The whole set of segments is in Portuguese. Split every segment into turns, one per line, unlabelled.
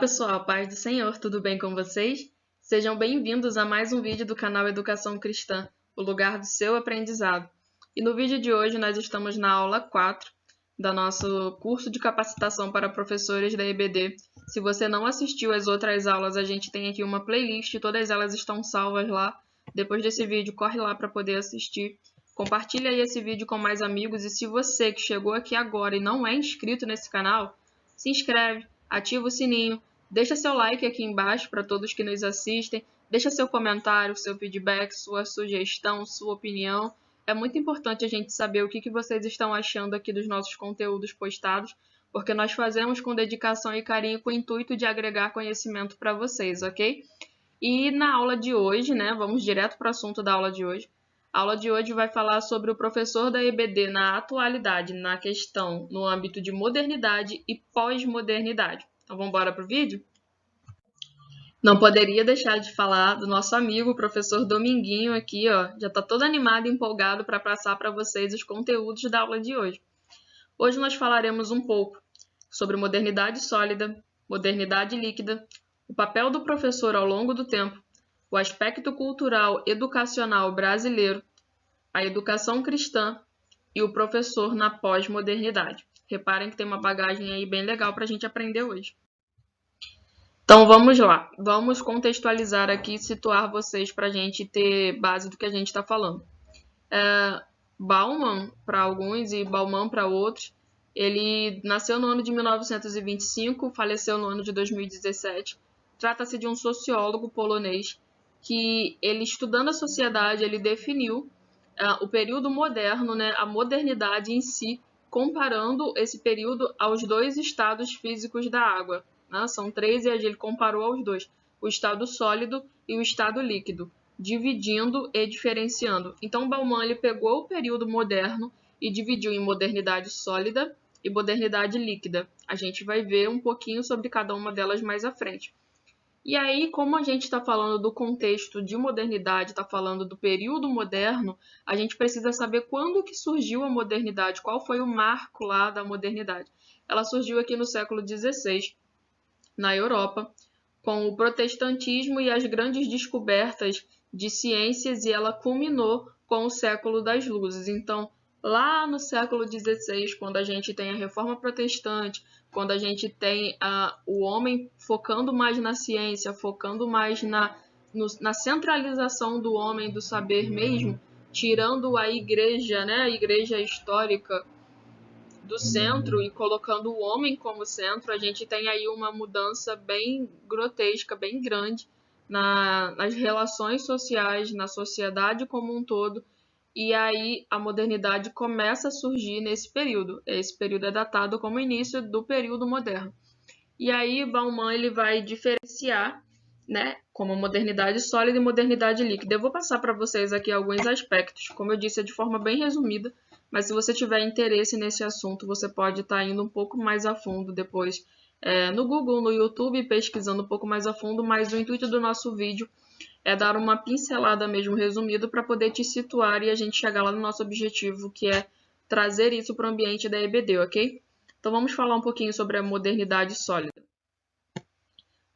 Pessoal, paz do Senhor, tudo bem com vocês? Sejam bem-vindos a mais um vídeo do canal Educação Cristã, o lugar do seu aprendizado. E no vídeo de hoje nós estamos na aula 4 do nosso curso de capacitação para professores da EBD. Se você não assistiu às outras aulas, a gente tem aqui uma playlist, todas elas estão salvas lá. Depois desse vídeo, corre lá para poder assistir. Compartilha aí esse vídeo com mais amigos e se você que chegou aqui agora e não é inscrito nesse canal, se inscreve, ativa o sininho, deixa seu like aqui embaixo para todos que nos assistem, deixa seu comentário, seu feedback, sua sugestão, sua opinião. É muito importante a gente saber o que vocês estão achando aqui dos nossos conteúdos postados, porque nós fazemos com dedicação e carinho com o intuito de agregar conhecimento para vocês, ok? E na aula de hoje, né, vamos direto para o assunto da aula de hoje. A aula de hoje vai falar sobre o professor da EBD na atualidade, na questão no âmbito de modernidade e pós-modernidade. Então vamos embora para o vídeo? Não poderia deixar de falar do nosso amigo, o professor Dominguinho, aqui, ó, já está todo animado e empolgado para passar para vocês os conteúdos da aula de hoje. Hoje nós falaremos um pouco sobre modernidade sólida, modernidade líquida, o papel do professor ao longo do tempo, o aspecto cultural educacional brasileiro, a educação cristã e o professor na pós-modernidade. Reparem que tem uma bagagem aí bem legal para a gente aprender hoje. Então vamos lá, vamos contextualizar aqui e situar vocês para a gente ter base do que a gente está falando. Bauman para alguns e Bauman para outros, ele nasceu no ano de 1925, faleceu no ano de 2017. Trata-se de um sociólogo polonês que, ele estudando a sociedade, ele definiu o período moderno, né, a modernidade em si, comparando esse período aos dois estados físicos da água. Né? São três e ele comparou aos dois, o estado sólido e o estado líquido, dividindo e diferenciando. Então, Bauman ele pegou o período moderno e dividiu em modernidade sólida e modernidade líquida. A gente vai ver um pouquinho sobre cada uma delas mais à frente. E aí, como a gente está falando do contexto de modernidade, está falando do período moderno, a gente precisa saber quando que surgiu a modernidade, qual foi o marco lá da modernidade. Ela surgiu aqui no século XVI, na Europa, com o protestantismo e as grandes descobertas de ciências, e ela culminou com o século das luzes. Então, lá no século XVI, quando a gente tem a Reforma Protestante, quando a gente tem o homem focando mais na ciência, focando mais na centralização do homem, do saber mesmo, tirando a igreja, né, a igreja histórica do centro e colocando o homem como centro, a gente tem aí uma mudança bem grotesca, bem grande nas relações sociais, na sociedade como um todo, e aí a modernidade começa a surgir nesse período. Esse período é datado como início do período moderno. E aí Bauman ele vai diferenciar, né, como modernidade sólida e modernidade líquida. Eu vou passar para vocês aqui alguns aspectos, como eu disse, é de forma bem resumida, mas se você tiver interesse nesse assunto, você pode estar indo um pouco mais a fundo depois no Google, no YouTube, pesquisando um pouco mais a fundo, mas o intuito do nosso vídeo é dar uma pincelada mesmo resumida para poder te situar e a gente chegar lá no nosso objetivo, que é trazer isso para o ambiente da EBD, ok? Então vamos falar um pouquinho sobre a modernidade sólida.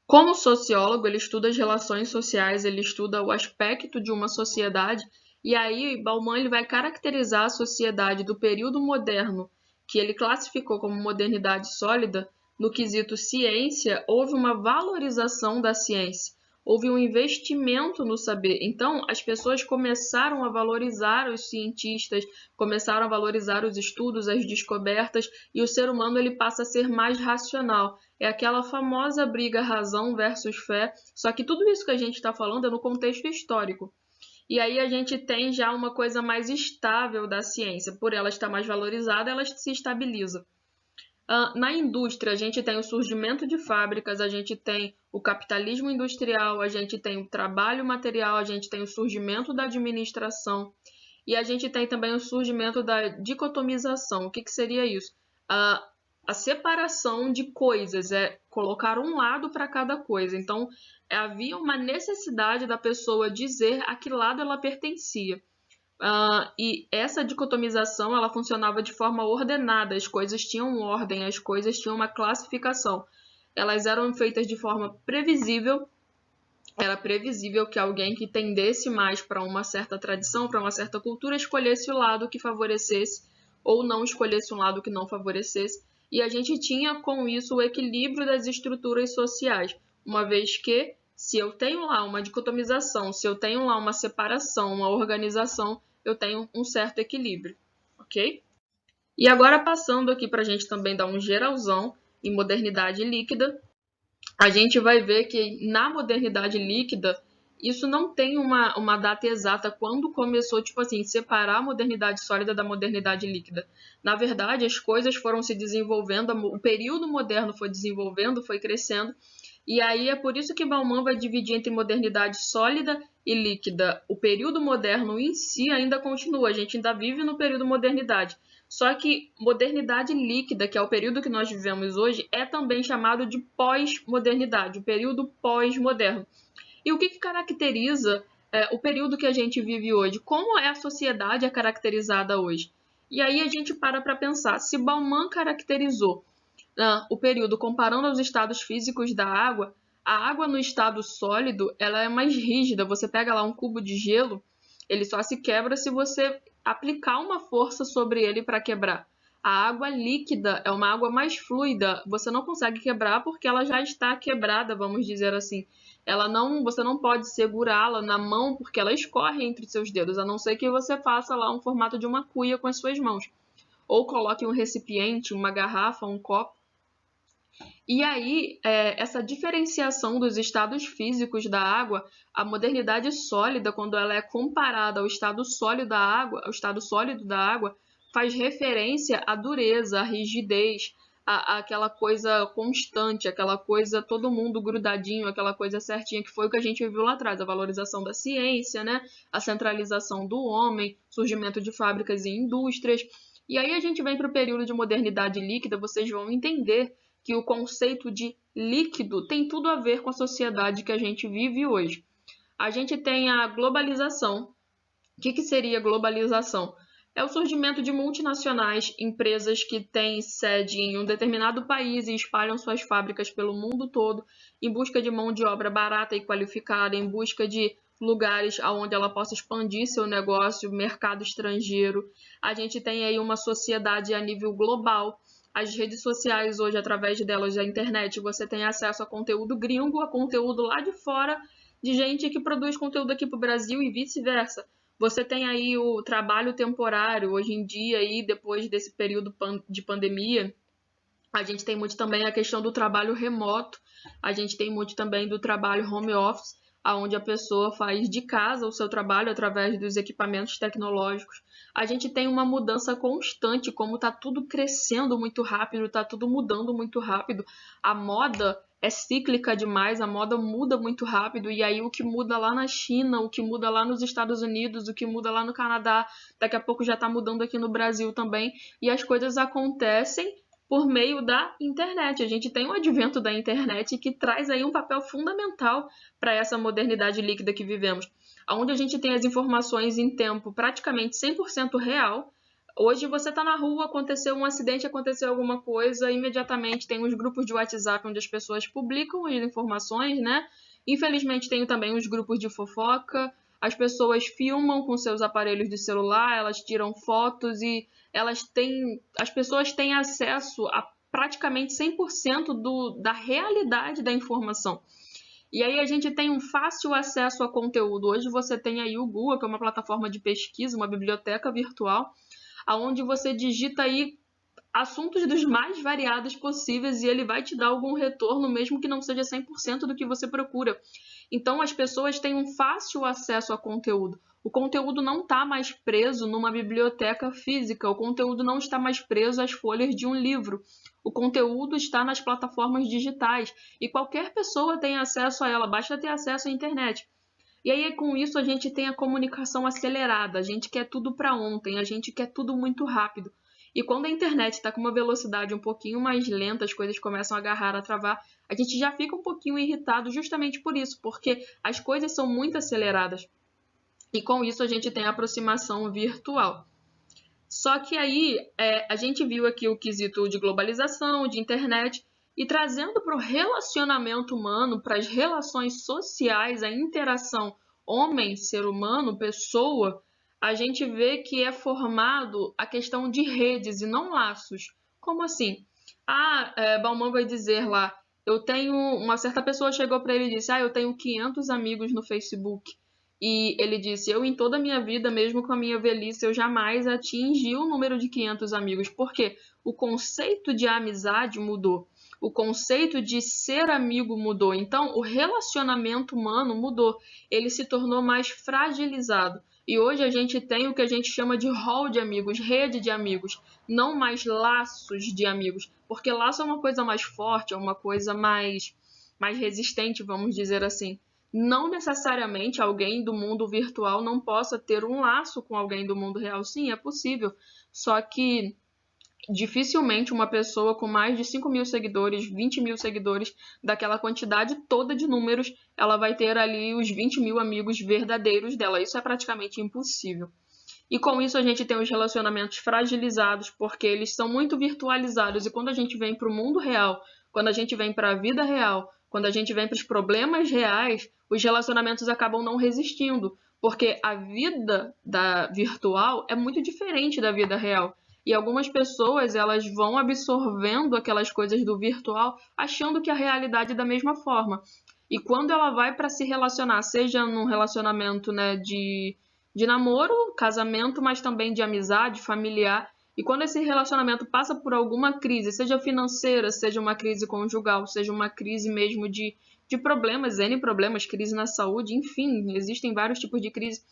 Como sociólogo, ele estuda as relações sociais, ele estuda o aspecto de uma sociedade, e aí Bauman ele vai caracterizar a sociedade do período moderno, que ele classificou como modernidade sólida, no quesito ciência, houve uma valorização da ciência, houve um investimento no saber. Então, as pessoas começaram a valorizar os cientistas, começaram a valorizar os estudos, as descobertas, e o ser humano ele passa a ser mais racional. É aquela famosa briga razão versus fé, só que tudo isso que a gente está falando é no contexto histórico. E aí a gente tem já uma coisa mais estável da ciência. Por ela estar mais valorizada, ela se estabiliza. Na indústria, a gente tem o surgimento de fábricas, a gente tem o capitalismo industrial, a gente tem o trabalho material, a gente tem o surgimento da administração e a gente tem também o surgimento da dicotomização. O que seria isso? A separação de coisas, é colocar um lado para cada coisa. Então, havia uma necessidade da pessoa dizer a que lado ela pertencia. E essa dicotomização ela funcionava de forma ordenada, as coisas tinham ordem, as coisas tinham uma classificação. elas eram feitas de forma previsível. Era previsível que alguém que tendesse mais para uma certa tradição, para uma certa cultura, escolhesse o lado que favorecesse ou não escolhesse um lado que não favorecesse. E a gente tinha com isso o equilíbrio das estruturas sociais, uma vez que se eu tenho lá uma dicotomização, se eu tenho lá uma separação, uma organização, eu tenho um certo equilíbrio, ok? E agora passando aqui para a gente também dar um geralzão em modernidade líquida, a gente vai ver que na modernidade líquida, isso não tem uma data exata quando começou, tipo assim, separar a modernidade sólida da modernidade líquida. Na verdade, as coisas foram se desenvolvendo, o período moderno foi desenvolvendo, foi crescendo, e aí é por isso que Bauman vai dividir entre modernidade sólida e líquida. O período moderno em si ainda continua, a gente ainda vive no período modernidade. Só que modernidade líquida, que é o período que nós vivemos hoje, é também chamado de pós-modernidade, o período pós-moderno. E o que caracteriza o período que a gente vive hoje? Como é a sociedade caracterizada hoje? E aí a gente para pensar, se Bauman caracterizou o período comparando aos estados físicos da água, a água no estado sólido ela é mais rígida. Você pega lá um cubo de gelo, ele só se quebra se você aplicar uma força sobre ele para quebrar. A água líquida é uma água mais fluida, você não consegue quebrar porque ela já está quebrada, vamos dizer assim. Você não pode segurá-la na mão porque ela escorre entre seus dedos, a não ser que você faça lá um formato de uma cuia com as suas mãos. Ou coloque um recipiente, uma garrafa, um copo. E aí, essa diferenciação dos estados físicos da água, a modernidade sólida, quando ela é comparada ao estado sólido da água, faz referência à dureza, à rigidez, àquela coisa constante, aquela coisa todo mundo grudadinho, aquela coisa certinha, que foi o que a gente viu lá atrás, a valorização da ciência, né? A centralização do homem, surgimento de fábricas e indústrias. E aí a gente vem para o período de modernidade líquida, vocês vão entender que o conceito de líquido tem tudo a ver com a sociedade que a gente vive hoje. A gente tem a globalização. O que seria globalização? É o surgimento de multinacionais, empresas que têm sede em um determinado país e espalham suas fábricas pelo mundo todo em busca de mão de obra barata e qualificada, em busca de lugares onde ela possa expandir seu negócio, mercado estrangeiro. A gente tem aí uma sociedade a nível global. As redes sociais hoje, através delas, a internet, você tem acesso a conteúdo gringo, a conteúdo lá de fora, de gente que produz conteúdo aqui para o Brasil e vice-versa. Você tem aí o trabalho temporário, hoje em dia, aí, depois desse período de pandemia, a gente tem muito também a questão do trabalho remoto, a gente tem muito também do trabalho home office, onde a pessoa faz de casa o seu trabalho através dos equipamentos tecnológicos. A gente tem uma mudança constante, como está tudo crescendo muito rápido, está tudo mudando muito rápido. A moda é cíclica demais, a moda muda muito rápido, e aí o que muda lá na China, o que muda lá nos Estados Unidos, o que muda lá no Canadá, daqui a pouco já está mudando aqui no Brasil também, e as coisas acontecem por meio da internet. A gente tem o advento da internet que traz aí um papel fundamental para essa modernidade líquida que vivemos, onde a gente tem as informações em tempo praticamente 100% real. Hoje você está na rua, aconteceu um acidente, aconteceu alguma coisa, imediatamente tem os grupos de WhatsApp onde as pessoas publicam as informações, né? Infelizmente tem também os grupos de fofoca, as pessoas filmam com seus aparelhos de celular, elas tiram fotos e as pessoas têm acesso a praticamente 100% da realidade da informação. E aí a gente tem um fácil acesso a conteúdo. Hoje você tem aí o Google, que é uma plataforma de pesquisa, uma biblioteca virtual, onde você digita aí assuntos dos mais variados possíveis e ele vai te dar algum retorno, mesmo que não seja 100% do que você procura. Então as pessoas têm um fácil acesso a conteúdo. O conteúdo não está mais preso numa biblioteca física, o conteúdo não está mais preso às folhas de um livro. O conteúdo está nas plataformas digitais e qualquer pessoa tem acesso a ela, basta ter acesso à internet. E aí, com isso, a gente tem a comunicação acelerada, a gente quer tudo para ontem, a gente quer tudo muito rápido. E quando a internet está com uma velocidade um pouquinho mais lenta, as coisas começam a agarrar, a travar, a gente já fica um pouquinho irritado justamente por isso, porque as coisas são muito aceleradas. E com isso a gente tem a aproximação virtual. Só que aí a gente viu aqui o quesito de globalização, de internet, E trazendo para o relacionamento humano, para as relações sociais, a interação homem-ser humano, pessoa, a gente vê que é formado a questão de redes e não laços. Como assim? Bauman vai dizer lá, uma certa pessoa chegou para ele e disse, eu tenho 500 amigos no Facebook. E ele disse, eu em toda a minha vida, mesmo com a minha velhice, eu jamais atingi o número de 500 amigos. Por quê? O conceito de amizade mudou. O conceito de ser amigo mudou. Então, o relacionamento humano mudou. Ele se tornou mais fragilizado. E hoje a gente tem o que a gente chama de hall de amigos, rede de amigos, não mais laços de amigos. Porque laço é uma coisa mais forte, é uma coisa mais resistente, vamos dizer assim. Não necessariamente alguém do mundo virtual não possa ter um laço com alguém do mundo real. Sim, é possível. Só que dificilmente uma pessoa com mais de 5 mil seguidores, 20 mil seguidores, daquela quantidade toda de números, ela vai ter ali os 20 mil amigos verdadeiros dela. Isso é praticamente impossível. E com isso a gente tem os relacionamentos fragilizados, porque eles são muito virtualizados. E quando a gente vem para o mundo real, quando a gente vem para a vida real, quando a gente vem para os problemas reais, os relacionamentos acabam não resistindo, porque a vida virtual é muito diferente da vida real. E algumas pessoas, elas vão absorvendo aquelas coisas do virtual, achando que a realidade é da mesma forma. E quando ela vai para se relacionar, seja num relacionamento, né, de namoro, casamento, mas também de amizade, familiar. E quando esse relacionamento passa por alguma crise, seja financeira, seja uma crise conjugal, seja uma crise mesmo de problemas, N problemas, crise na saúde, enfim, existem vários tipos de crise,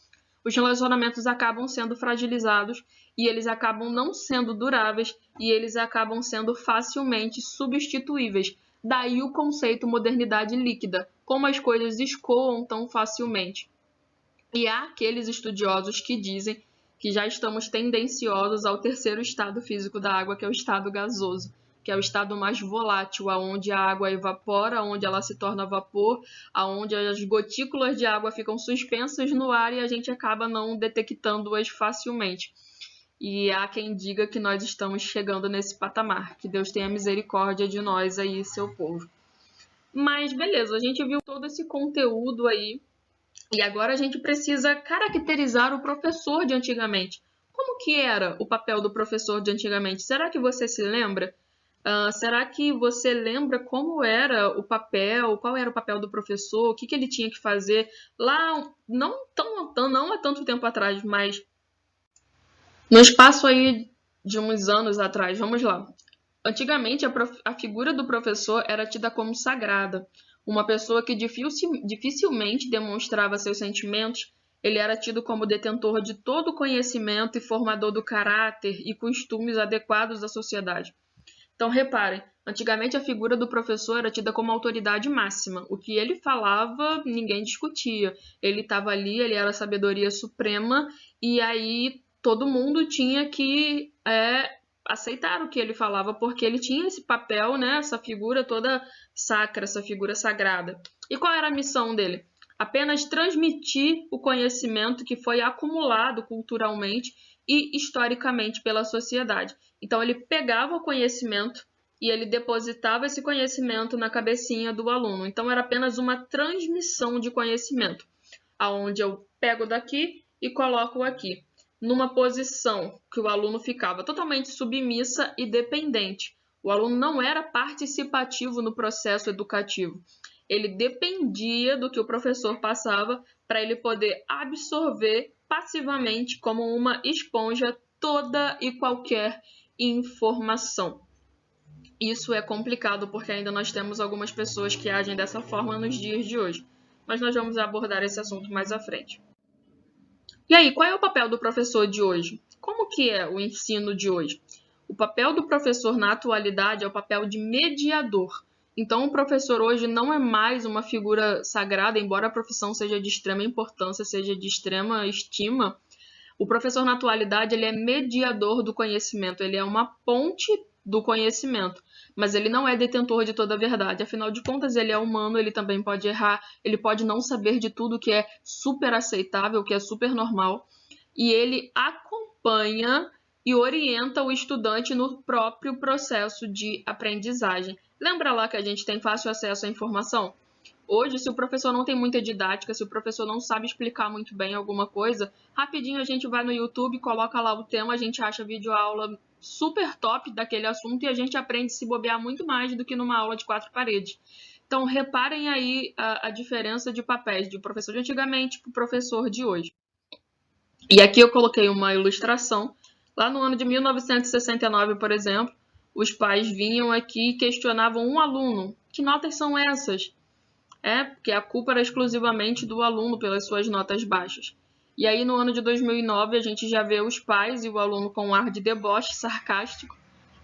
os relacionamentos acabam sendo fragilizados e eles acabam não sendo duráveis e eles acabam sendo facilmente substituíveis. Daí o conceito modernidade líquida, como as coisas escoam tão facilmente. E há aqueles estudiosos que dizem que já estamos tendenciosos ao terceiro estado físico da água, que é o estado gasoso, que é o estado mais volátil, onde a água evapora, onde ela se torna vapor, onde as gotículas de água ficam suspensas no ar e a gente acaba não detectando-as facilmente. E há quem diga que nós estamos chegando nesse patamar, que Deus tenha misericórdia de nós aí, seu povo. Mas beleza, a gente viu todo esse conteúdo aí. E agora a gente precisa caracterizar o professor de antigamente. Como que era o papel do professor de antigamente? Será que você se lembra? Será que você lembra como era o papel, qual era o papel do professor, o que ele tinha que fazer lá, não há tanto tempo atrás, mas no espaço aí de uns anos atrás. Vamos lá. Antigamente, a figura do professor era tida como sagrada. Uma pessoa que dificilmente demonstrava seus sentimentos, ele era tido como detentor de todo o conhecimento e formador do caráter e costumes adequados à sociedade. Então, reparem, antigamente a figura do professor era tida como autoridade máxima. O que ele falava, ninguém discutia. Ele estava ali, ele era a sabedoria suprema, e aí todo mundo tinha que aceitar o que ele falava, porque ele tinha esse papel, né, essa figura toda sacra, essa figura sagrada. E qual era a missão dele? Apenas transmitir o conhecimento que foi acumulado culturalmente e historicamente pela sociedade. Então, ele pegava o conhecimento e ele depositava esse conhecimento na cabecinha do aluno. Então, era apenas uma transmissão de conhecimento, aonde eu pego daqui e coloco aqui, numa posição que o aluno ficava totalmente submissa e dependente. O aluno não era participativo no processo educativo. Ele dependia do que o professor passava para ele poder absorver passivamente, como uma esponja, toda e qualquer informação. Isso é complicado porque ainda nós temos algumas pessoas que agem dessa forma nos dias de hoje. Mas nós vamos abordar esse assunto mais à frente. E aí, qual é o papel do professor de hoje? Como que é o ensino de hoje? O papel do professor na atualidade é o papel de mediador. Então, o professor hoje não é mais uma figura sagrada, embora a profissão seja de extrema importância, seja de extrema estima. O professor na atualidade ele é mediador do conhecimento, ele é uma ponte do conhecimento, mas ele não é detentor de toda a verdade. Afinal de contas, ele é humano, ele também pode errar, ele pode não saber de tudo que é super aceitável, que é super normal, e ele acompanha e orienta o estudante no próprio processo de aprendizagem. Lembra lá que a gente tem fácil acesso à informação? Hoje, se o professor não tem muita didática, se o professor não sabe explicar muito bem alguma coisa, rapidinho a gente vai no YouTube, coloca lá o tema, a gente acha videoaula super top daquele assunto e a gente aprende a se bobear muito mais do que numa aula de 4 paredes. Então, reparem aí a diferença de papéis de professor de antigamente para o professor de hoje. E aqui eu coloquei uma ilustração. Lá no ano de 1969, por exemplo, os pais vinham aqui e questionavam um aluno. Que notas são essas? Porque a culpa era exclusivamente do aluno pelas suas notas baixas. E aí, no ano de 2009, a gente já vê os pais e o aluno com um ar de deboche sarcástico,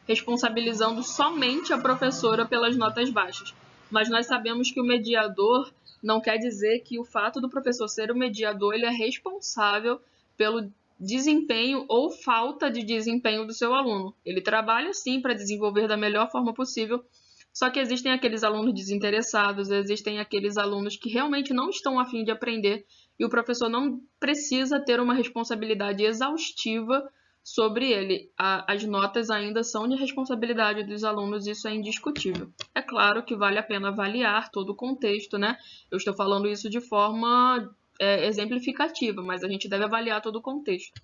responsabilizando somente a professora pelas notas baixas. Mas nós sabemos que o mediador não quer dizer que o fato do professor ser o mediador, ele é responsável pelo desempenho ou falta de desempenho do seu aluno. Ele trabalha, sim, para desenvolver da melhor forma possível, só que existem aqueles alunos desinteressados, existem aqueles alunos que realmente não estão a fim de aprender e o professor não precisa ter uma responsabilidade exaustiva sobre ele. As notas ainda são de responsabilidade dos alunos, isso é indiscutível. É claro que vale a pena avaliar todo o contexto, né? Eu estou falando isso de forma exemplificativa, mas a gente deve avaliar todo o contexto.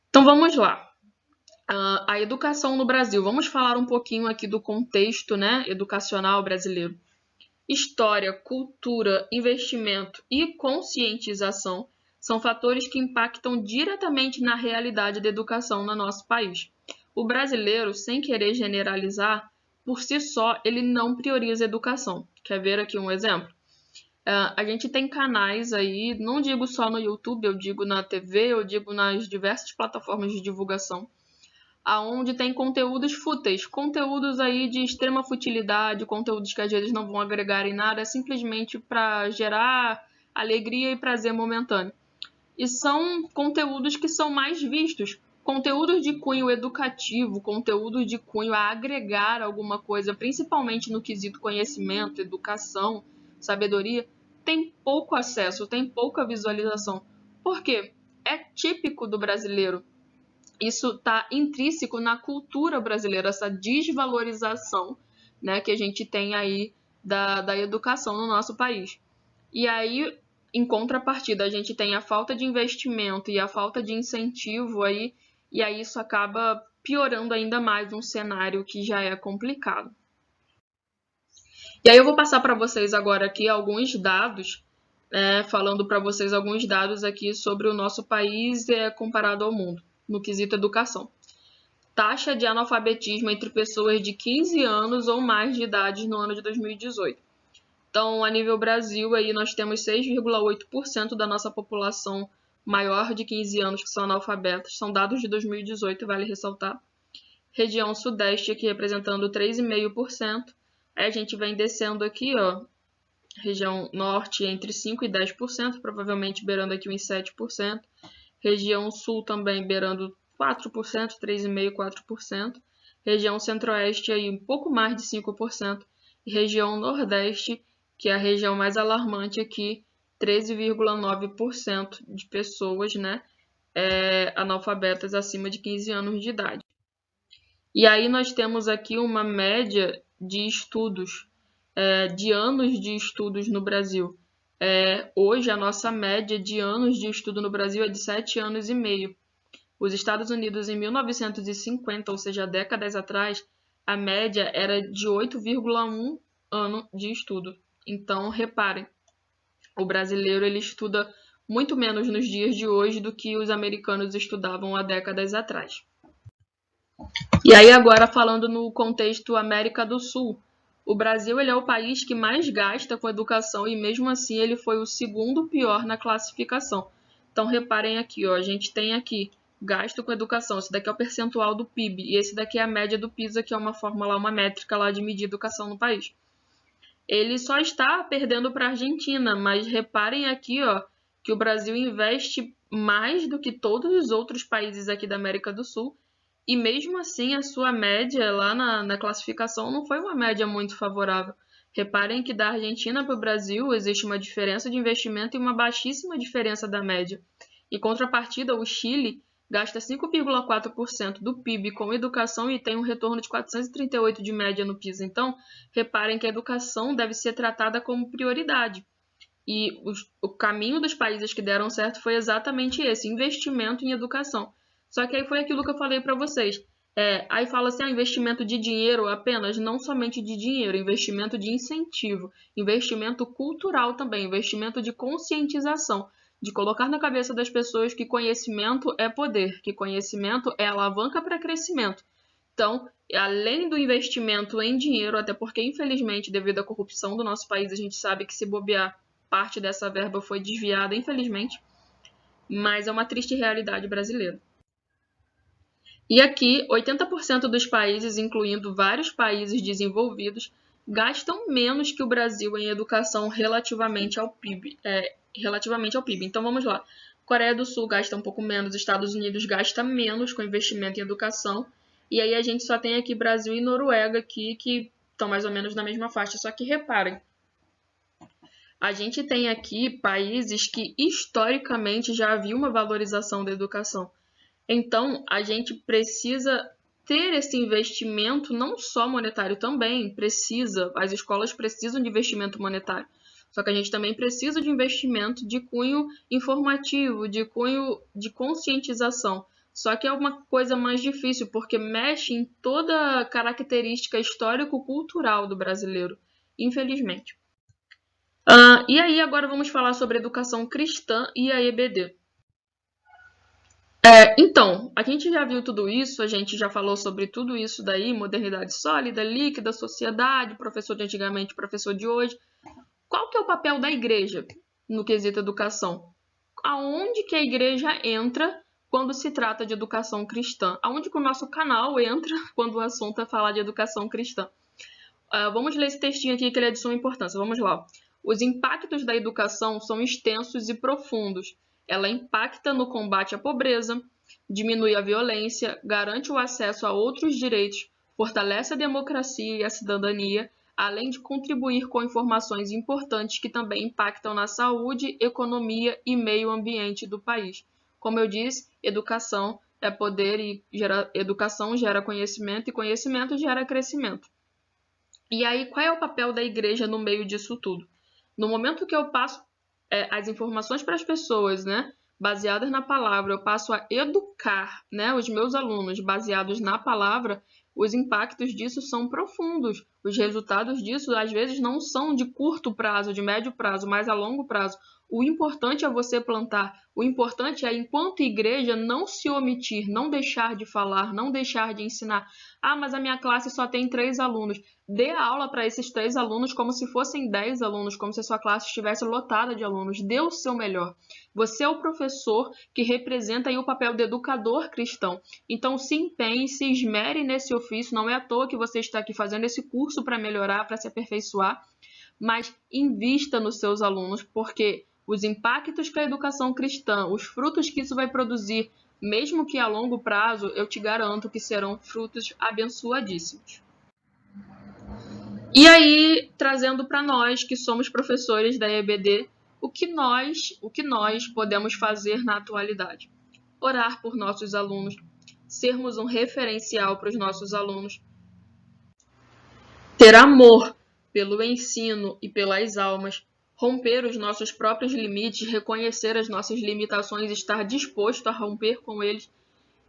Então vamos lá. A educação no Brasil. Vamos falar um pouquinho aqui do contexto, né, educacional brasileiro. História, cultura, investimento e conscientização são fatores que impactam diretamente na realidade da educação no nosso país. O brasileiro, sem querer generalizar, por si só, ele não prioriza a educação. Quer ver aqui um exemplo? A gente tem canais aí, não digo só no YouTube, eu digo na TV, eu digo nas diversas plataformas de divulgação, aonde tem conteúdos fúteis, conteúdos aí de extrema futilidade, conteúdos que às vezes não vão agregar em nada, simplesmente para gerar alegria e prazer momentâneo. E são conteúdos que são mais vistos, conteúdos de cunho educativo, conteúdos de cunho a agregar alguma coisa, principalmente no quesito conhecimento, educação, sabedoria, tem pouco acesso, tem pouca visualização. Por quê? É típico do brasileiro. Isso está intrínseco na cultura brasileira, essa desvalorização, né, que a gente tem aí da educação no nosso país. E aí, em contrapartida, a gente tem a falta de investimento e a falta de incentivo aí, e aí isso acaba piorando ainda mais um cenário que já é complicado. E aí eu vou passar para vocês agora aqui alguns dados, falando para vocês alguns dados aqui sobre o nosso país comparado ao mundo, no quesito educação. Taxa de analfabetismo entre pessoas de 15 anos ou mais de idade no ano de 2018. Então, a nível Brasil, aí nós temos 6,8% da nossa população maior de 15 anos que são analfabetas. São dados de 2018, vale ressaltar. Região Sudeste aqui representando 3,5%. Aí a gente vem descendo aqui, ó, região Norte entre 5% e 10%, provavelmente beirando aqui uns 7%. Região Sul também beirando 4%, 3,5%, 4%. Região Centro-Oeste aí um pouco mais de 5%. E região Nordeste, que é a região mais alarmante aqui, 13,9% de pessoas, né, analfabetas acima de 15 anos de idade. E aí nós temos aqui uma média de estudos, de anos de estudos no Brasil. Hoje a nossa média de anos de estudo no Brasil é de 7 anos e meio. Os Estados Unidos em 1950, ou seja, décadas atrás, a média era de 8,1 ano de estudo. Então, reparem, o brasileiro ele estuda muito menos nos dias de hoje do que os americanos estudavam há décadas atrás. E aí agora falando no contexto América do Sul, o Brasil ele é o país que mais gasta com educação e mesmo assim ele foi o segundo pior na classificação. Então reparem aqui, ó, a gente tem aqui gasto com educação, esse daqui é o percentual do PIB e esse daqui é a média do PISA, que é uma fórmula, uma métrica lá de medir educação no país. Ele só está perdendo para a Argentina, mas reparem aqui, ó, que o Brasil investe mais do que todos os outros países aqui da América do Sul. E mesmo assim, a sua média lá na classificação não foi uma média muito favorável. Reparem que da Argentina para o Brasil existe uma diferença de investimento e uma baixíssima diferença da média. Em contrapartida, o Chile gasta 5,4% do PIB com educação e tem um retorno de 438 de média no PISA. Então, reparem que a educação deve ser tratada como prioridade. E o caminho dos países que deram certo foi exatamente esse, investimento em educação. Só que aí foi aquilo que eu falei para vocês. Aí fala assim, investimento de dinheiro apenas, não somente de dinheiro, investimento de incentivo, investimento cultural também, investimento de conscientização, de colocar na cabeça das pessoas que conhecimento é poder, que conhecimento é alavanca para crescimento. Então, além do investimento em dinheiro, até porque, infelizmente, devido à corrupção do nosso país, a gente sabe que se bobear, parte dessa verba foi desviada, infelizmente, mas é uma triste realidade brasileira. E aqui, 80% dos países, incluindo vários países desenvolvidos, gastam menos que o Brasil em educação relativamente ao PIB. Então, vamos lá. Coreia do Sul gasta um pouco menos, Estados Unidos gasta menos com investimento em educação, e aí a gente só tem aqui Brasil e Noruega aqui, que estão mais ou menos na mesma faixa. Só que reparem, a gente tem aqui países que historicamente já havia uma valorização da educação. Então, a gente precisa ter esse investimento, não só monetário também, as escolas precisam de investimento monetário. Só que a gente também precisa de investimento de cunho informativo, de cunho de conscientização. Só que é uma coisa mais difícil, porque mexe em toda a característica histórico-cultural do brasileiro, infelizmente. E aí, agora vamos falar sobre educação cristã e a EBD. Então, a gente já viu tudo isso, a gente já falou sobre tudo isso daí, modernidade sólida, líquida, sociedade, professor de antigamente, professor de hoje. Qual que é o papel da igreja no quesito educação? Aonde que a igreja entra quando se trata de educação cristã? Aonde que o nosso canal entra quando o assunto é falar de educação cristã? Vamos ler esse textinho aqui que ele é de suma importância. Vamos lá. Os impactos da educação são extensos e profundos. Ela impacta no combate à pobreza, diminui a violência, garante o acesso a outros direitos, fortalece a democracia e a cidadania, além de contribuir com informações importantes que também impactam na saúde, economia e meio ambiente do país. Como eu disse, educação é poder e educação gera conhecimento e conhecimento gera crescimento. E aí, qual é o papel da igreja no meio disso tudo? No momento que eu passo as informações para as pessoas, né, baseadas na palavra, eu passo a educar, né, os meus alunos baseados na palavra, os impactos disso são profundos. Os resultados disso, às vezes, não são de curto prazo, de médio prazo, mas a longo prazo. O importante é você plantar. O importante é, enquanto igreja, não se omitir, não deixar de falar, não deixar de ensinar. Mas a minha classe só tem 3 alunos. Dê aula para esses 3 alunos como se fossem 10 alunos, como se a sua classe estivesse lotada de alunos. Dê o seu melhor. Você é o professor que representa aí o papel de educador cristão. Então, se empenhe, se esmere nesse ofício. Não é à toa que você está aqui fazendo esse curso para melhorar, para se aperfeiçoar, mas invista nos seus alunos, porque os impactos que a educação cristã, os frutos que isso vai produzir, mesmo que a longo prazo, eu te garanto que serão frutos abençoadíssimos. E aí, trazendo para nós que somos professores da EBD, o que nós podemos fazer na atualidade? Orar por nossos alunos, sermos um referencial para os nossos alunos, ter amor pelo ensino e pelas almas, romper os nossos próprios limites, reconhecer as nossas limitações, estar disposto a romper com eles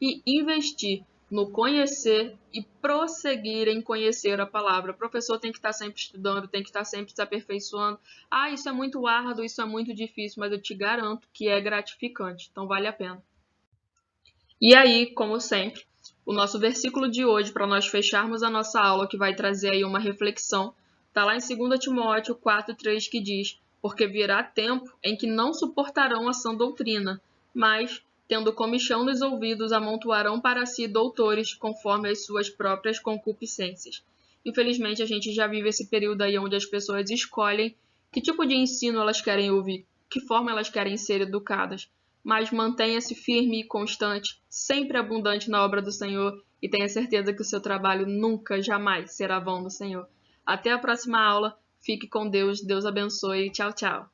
e investir no conhecer e prosseguir em conhecer a palavra. O professor tem que estar sempre estudando, tem que estar sempre se aperfeiçoando. Isso é muito árduo, isso é muito difícil, mas eu te garanto que é gratificante, então vale a pena. E aí, como sempre, o nosso versículo de hoje, para nós fecharmos a nossa aula, que vai trazer aí uma reflexão, está lá em 2 Timóteo 4,3, que diz: porque virá tempo em que não suportarão a sã doutrina, mas, tendo comichão nos ouvidos, amontoarão para si doutores, conforme as suas próprias concupiscências. Infelizmente, a gente já vive esse período aí onde as pessoas escolhem que tipo de ensino elas querem ouvir, que forma elas querem ser educadas. Mas mantenha-se firme e constante, sempre abundante na obra do Senhor, e tenha certeza que o seu trabalho nunca, jamais será vão no Senhor. Até a próxima aula. Fique com Deus. Deus abençoe. Tchau, tchau.